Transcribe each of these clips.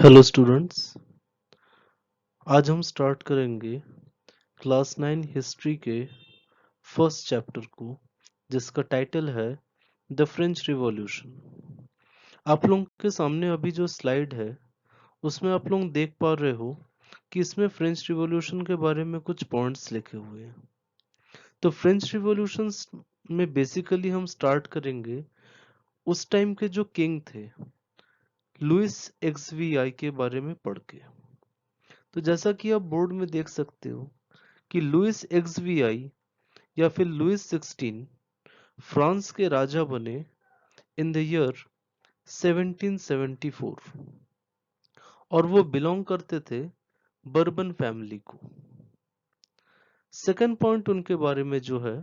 Hello students. आज हम start करेंगे क्लास 9 हिस्ट्री के फर्स्ट चैप्टर को, जिसका टाइटल है द फ्रेंच रिवॉल्यूशन। आप लोगों के सामने अभी जो स्लाइड है उसमें आप लोग देख पा रहे हो कि इसमें फ्रेंच रिवॉल्यूशन के बारे में कुछ पॉइंट्स लिखे हुए हैं। तो फ्रेंच रिवॉल्यूशन में बेसिकली हम स्टार्ट करेंगे उस टाइम के जो किंग थे, लुइस एक्सवीआई के बारे में पढ़ के। तो जैसा कि आप बोर्ड में देख सकते हो कि लुइस एक्सवीआई या फिर लुइस 16 फ्रांस के राजा बने इन द ईयर 1774 और वो बिलोंग करते थे बर्बन फैमिली को। सेकंड पॉइंट उनके बारे में जो है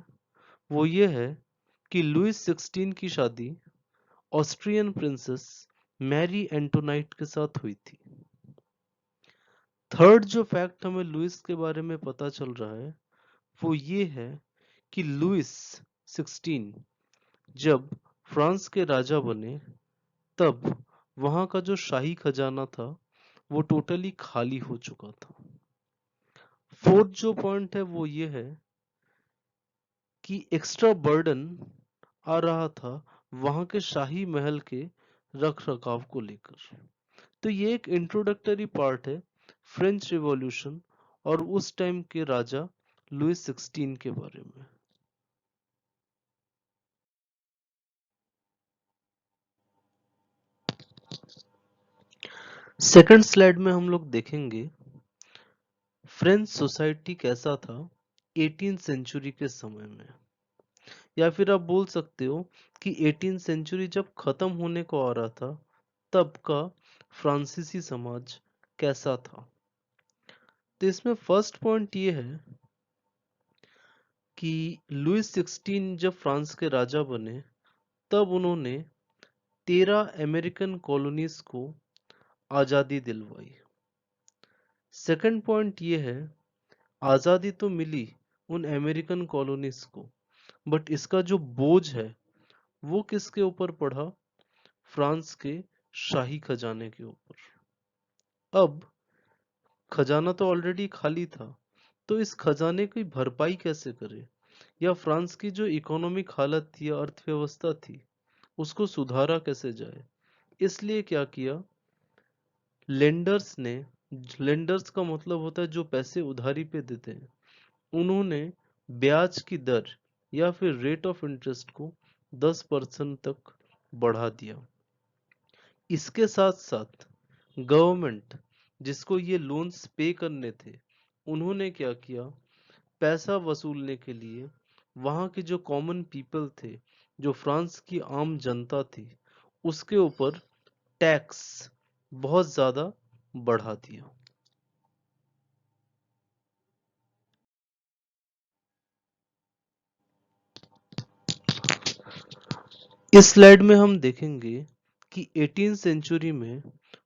वो ये है कि लुइस 16 की शादी ऑस्ट्रियन प्रिंसेस मैरी एंटोनाइट के साथ हुई थी। थर्ड जो फैक्ट हमें लुइस के बारे में पता चल रहा है वो ये है कि लुइस 16 जब फ्रांस के राजा बने तब वहां का जो शाही खजाना था वो टोटली खाली हो चुका था। फोर्थ जो पॉइंट है वो ये है कि एक्स्ट्रा बर्डन आ रहा था वहां के शाही महल के रख रखाव को लेकर। तो ये एक इंट्रोडक्टरी पार्ट है फ्रेंच रिवॉल्यूशन और उस टाइम के राजा लुइस 16 के बारे में। सेकंड स्लाइड में हम लोग देखेंगे फ्रेंच सोसाइटी कैसा था 18 सेंचुरी के समय में, या फिर आप बोल सकते हो कि 18 सेंचुरी जब खत्म होने को आ रहा था तब का फ्रांसीसी समाज कैसा था। तो इसमें फर्स्ट पॉइंट ये है कि लुइस 16 जब फ्रांस के राजा बने तब उन्होंने 13 अमेरिकन कॉलोनीज को आजादी दिलवाई। सेकंड पॉइंट ये है, आजादी तो मिली उन अमेरिकन कॉलोनीज को, बट इसका जो बोझ है वो किसके ऊपर पड़ा? फ्रांस के शाही खजाने के ऊपर। अब खजाना तो ऑलरेडी खाली था, तो इस खजाने की भरपाई कैसे करे, या फ्रांस की जो इकोनॉमिक हालत थी या अर्थव्यवस्था थी उसको सुधारा कैसे जाए। इसलिए क्या किया लेंडर्स ने, लेंडर्स का मतलब होता है जो पैसे उधारी पे देते हैं, उन्होंने ब्याज की दर या फिर रेट ऑफ इंटरेस्ट को 10% तक बढ़ा दिया। इसके साथ साथ गवर्नमेंट जिसको ये लोन्स पे करने थे उन्होंने क्या किया, पैसा वसूलने के लिए वहां के जो कॉमन पीपल थे, जो फ्रांस की आम जनता थी, उसके ऊपर टैक्स बहुत ज्यादा बढ़ा दिया। इस स्लाइड में हम देखेंगे कि 18 सेंचुरी में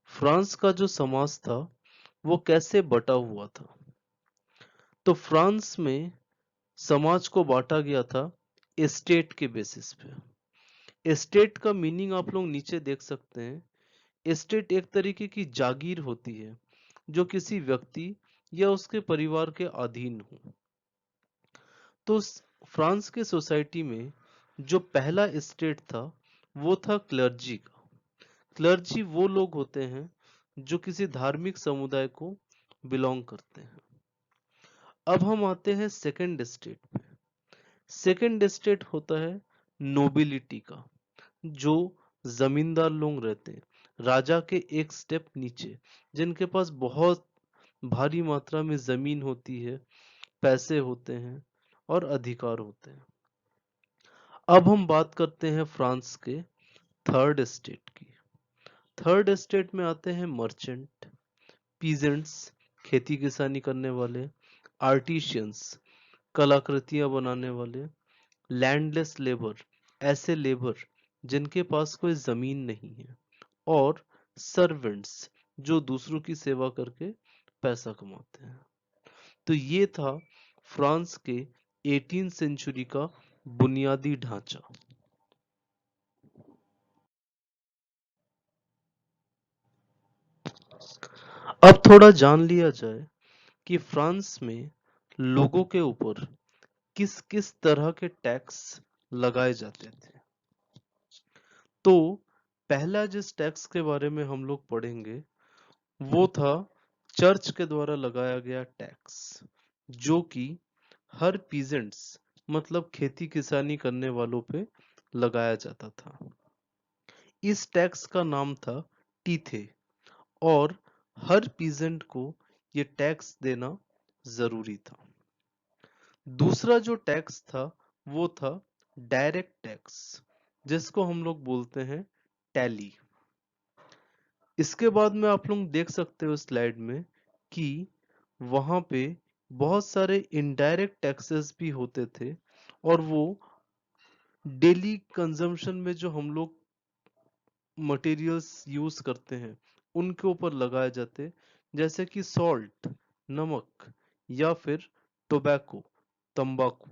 फ्रांस का जो समाज था वो कैसे बटा हुआ था। तो फ्रांस में समाज को बांटा गया था एस्टेट के बेसिस पे। एस्टेट का मीनिंग आप लोग नीचे देख सकते हैं। एस्टेट एक तरीके की जागीर होती है जो किसी व्यक्ति या उसके परिवार के अधीन हो। तो फ्रांस के सोसाइटी में जो पहला एस्टेट था वो था क्लर्जी का। क्लर्जी वो लोग होते हैं जो किसी धार्मिक समुदाय को बिलोंग करते हैं। अब हम आते हैं सेकंड एस्टेट पे। सेकंड एस्टेट होता है नोबिलिटी का, जो जमींदार लोग रहते हैं राजा के एक स्टेप नीचे, जिनके पास बहुत भारी मात्रा में जमीन होती है, पैसे होते हैं और अधिकार होते हैं। अब हम बात करते हैं फ्रांस के थर्ड एस्टेट की। थर्ड एस्टेट में आते हैं मर्चेंट, पीजेंट्स खेती किसानी करने वाले, आर्टिशियंस कलाकृतियां बनाने वाले, लैंडलेस लेबर ऐसे लेबर जिनके पास कोई जमीन नहीं है, और सर्वेंट्स जो दूसरों की सेवा करके पैसा कमाते हैं। तो ये था फ्रांस के 18 सेंचुरी का बुनियादी ढांचा। अब थोड़ा जान लिया जाए कि फ्रांस में लोगों के ऊपर किस किस तरह के टैक्स लगाए जाते थे। तो पहला जिस टैक्स के बारे में हम लोग पढ़ेंगे वो था चर्च के द्वारा लगाया गया टैक्स, जो कि हर पीजेंट्स मतलब खेती किसानी करने वालों पे लगाया जाता था। इस टैक्स का नाम था टीथे और हर पीजेंट को ये टैक्स देना जरूरी था। दूसरा जो टैक्स था वो था डायरेक्ट टैक्स, जिसको हम लोग बोलते हैं टैली। इसके बाद में आप लोग देख सकते हो स्लाइड में कि वहां पे बहुत सारे इनडायरेक्ट टैक्सेस भी होते थे और वो डेली कंजम्पशन में जो हम लोग मटेरियल्स यूज करते हैं उनके ऊपर लगाए जाते, जैसे कि सॉल्ट नमक या फिर टोबैको तंबाकू।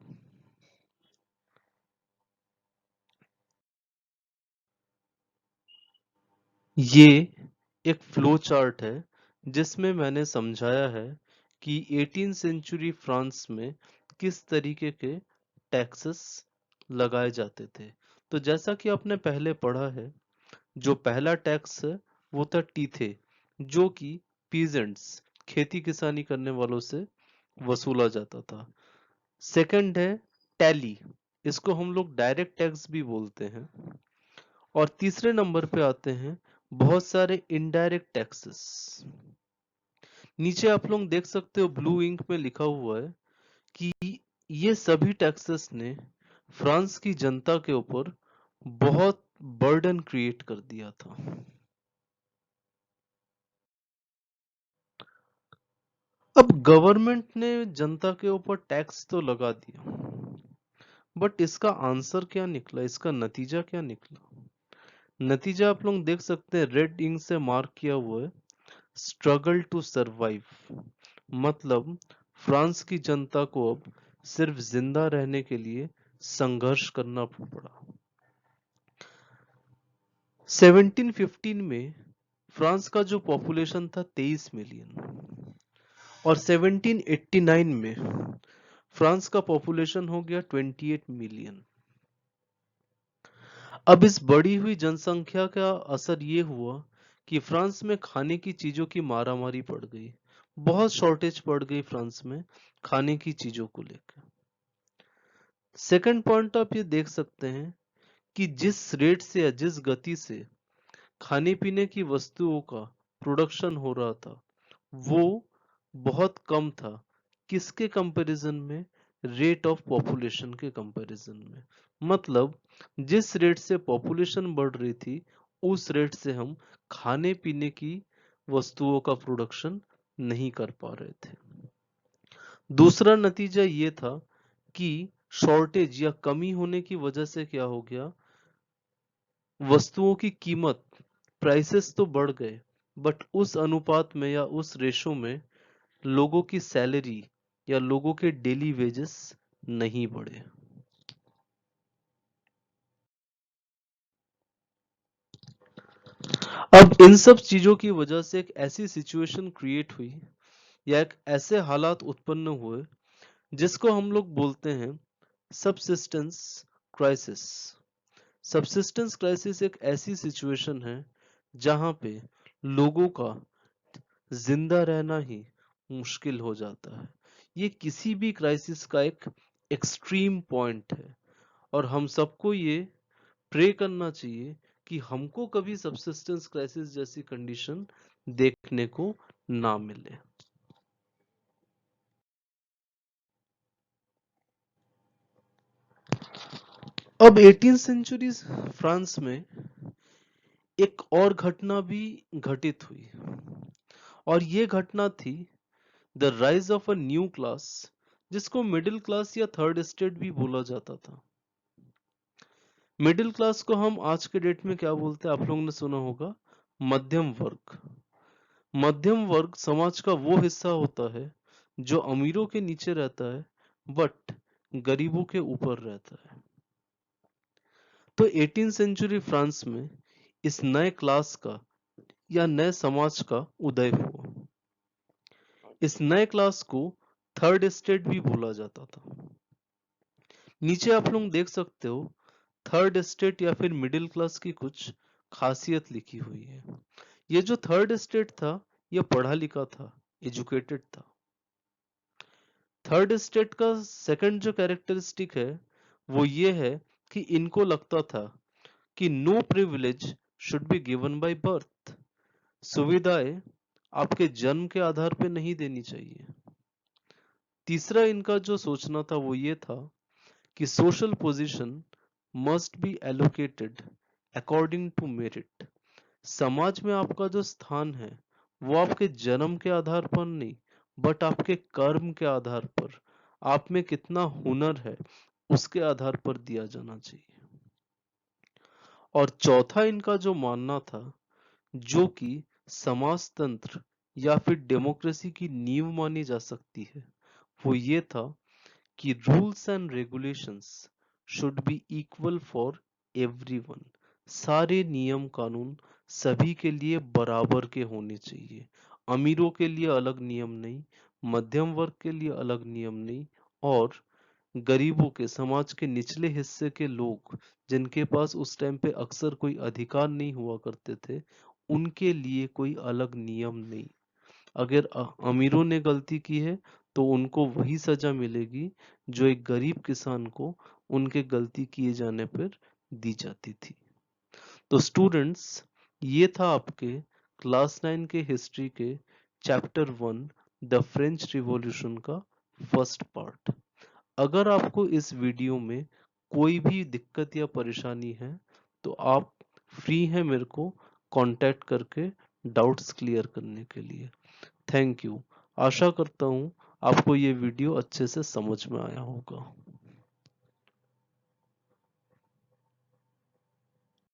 ये एक फ्लो चार्ट है जिसमें मैंने समझाया है कि 18 सेंचुरी फ्रांस में किस तरीके के टैक्सेस लगाए जाते थे। तो जैसा कि आपने पहले पढ़ा है, जो पहला टैक्स है वो था टीथे, जो कि पीजेंट्स खेती किसानी करने वालों से वसूला जाता था। सेकंड है टैली, इसको हम लोग डायरेक्ट टैक्स भी बोलते हैं। और तीसरे नंबर पे आते हैं बहुत सारे इनडायरेक्ट टैक्सेस। नीचे आप लोग देख सकते हो ब्लू इंक में लिखा हुआ है कि ये सभी टैक्सेस ने फ्रांस की जनता के ऊपर बहुत बर्डन क्रिएट कर दिया था। अब गवर्नमेंट ने जनता के ऊपर टैक्स तो लगा दिया, बट इसका आंसर क्या निकला, इसका नतीजा क्या निकला? नतीजा आप लोग देख सकते हैं, रेड इंक से मार्क किया हुआ है, स्ट्रगल टू सरवाइव। मतलब फ्रांस की जनता को अब सिर्फ जिंदा रहने के लिए संघर्ष करना पड़ा। 1715 में फ्रांस का जो पॉपुलेशन था 23 मिलियन और 1789 में फ्रांस का पॉपुलेशन हो गया 28 मिलियन। अब इस बढ़ी हुई जनसंख्या का असर ये हुआ कि फ्रांस में खाने की चीजों की मारामारी पड़ गई, बहुत शॉर्टेज पड़ गई फ्रांस में खाने की चीजों को लेकर। सेकंड पॉइंट आप ये देख सकते हैं कि जिस रेट से या जिस गति से खाने पीने की वस्तुओं का प्रोडक्शन हो रहा था वो बहुत कम था। किसके कंपैरिजन में? रेट ऑफ पॉपुलेशन के कंपैरिजन में। मतलब जिस रेट से पॉपुलेशन बढ़ रही थी उस रेट से हम खाने पीने की वस्तुओं का प्रोडक्शन नहीं कर पा रहे थे। दूसरा नतीजा ये था कि शॉर्टेज या कमी होने की वजह से क्या हो गया, वस्तुओं की कीमत प्राइसेस तो बढ़ गए बट उस अनुपात में या उस रेशो में लोगों की सैलरी या लोगों के डेली वेजेस नहीं बढ़े। अब इन सब चीजों की वजह से एक ऐसी सिचुएशन क्रिएट हुई या एक ऐसे हालात उत्पन्न हुए जिसको हम लोग बोलते हैं सबसिस्टेंस क्राइसिस। सबसिस्टेंस क्राइसिस एक ऐसी सिचुएशन है जहां पे लोगों का जिंदा रहना ही मुश्किल हो जाता है। ये किसी भी क्राइसिस का एक एक्सट्रीम पॉइंट है और हम सबको ये प्रे करना चाहिए कि हमको कभी सबसिस्टेंस क्राइसिस जैसी कंडीशन देखने को ना मिले। अब 18 सेंचुरी फ्रांस में एक और घटना भी घटित हुई और ये घटना थी the rise of a new class, जिसको मिडिल क्लास या थर्ड स्टेट भी बोला जाता था। मिडिल क्लास को हम आज के डेट में क्या बोलते हैं, आप लोगों ने सुना होगा, मध्यम वर्ग। मध्यम वर्ग समाज का वो हिस्सा होता है जो अमीरों के नीचे रहता है बट गरीबों के ऊपर रहता है। तो 18 सेंचुरी फ्रांस में इस नए क्लास का या नए समाज का उदय हुआ। इस नए क्लास को थर्ड स्टेट भी बोला जाता था। नीचे आप लोग देख सकते हो थर्ड स्टेट या फिर मिडिल क्लास की कुछ खासियत लिखी हुई है। ये जो थर्ड स्टेट था ये पढ़ा लिखा था, एजुकेटेड था। थर्ड स्टेट का सेकंड जो कैरेक्टरिस्टिक है वो ये है कि इनको लगता था कि no privilege should be given by birth. सुविधाएं आपके जन्म के आधार पे नहीं देनी चाहिए। तीसरा इनका जो सोचना था वो ये था कि social position must be allocated according to merit. समाज में आपका जो स्थान है वो आपके जन्म के आधार पर नहीं, बट आपके कर्म के आधार पर, आप में कितना हुनर है उसके आधार पर दिया जाना चाहिए। और चौथा इनका जो मानना था, जो कि समाजतंत्र या फिर डेमोक्रेसी की नींव मानी जा सकती है, वो ये था कि rules and regulations should be equal for everyone. सारे नियम कानून सभी के लिए बराबर के होने चाहिए। अमीरों के लिए अलग नियम नहीं, मध्यम वर्ग के लिए अलग नियम नहीं, और गरीबों के, समाज के निचले हिस्से के लोग जिनके पास उस टाइम पे अक्सर कोई अधिकार नहीं हुआ करते थे, उनके लिए कोई अलग नियम नहीं। अगर अमीरों ने गलती की है तो उनको वही सजा मिलेगी जो एक गरीब किसान को उनके गलती किए जाने पर दी जाती थी। तो स्टूडेंट्स, ये था आपके क्लास 9 के हिस्ट्री के चैप्टर 1 द फ्रेंच रिवॉल्यूशन का फर्स्ट पार्ट। अगर आपको इस वीडियो में कोई भी दिक्कत या परेशानी है तो आप फ्री हैं मेरे को कांटेक्ट करके डाउट्स क्लियर करने के लिए। Thank you. आशा करता हूँ आपको ये वीडियो अच्छे से समझ में आया होगा।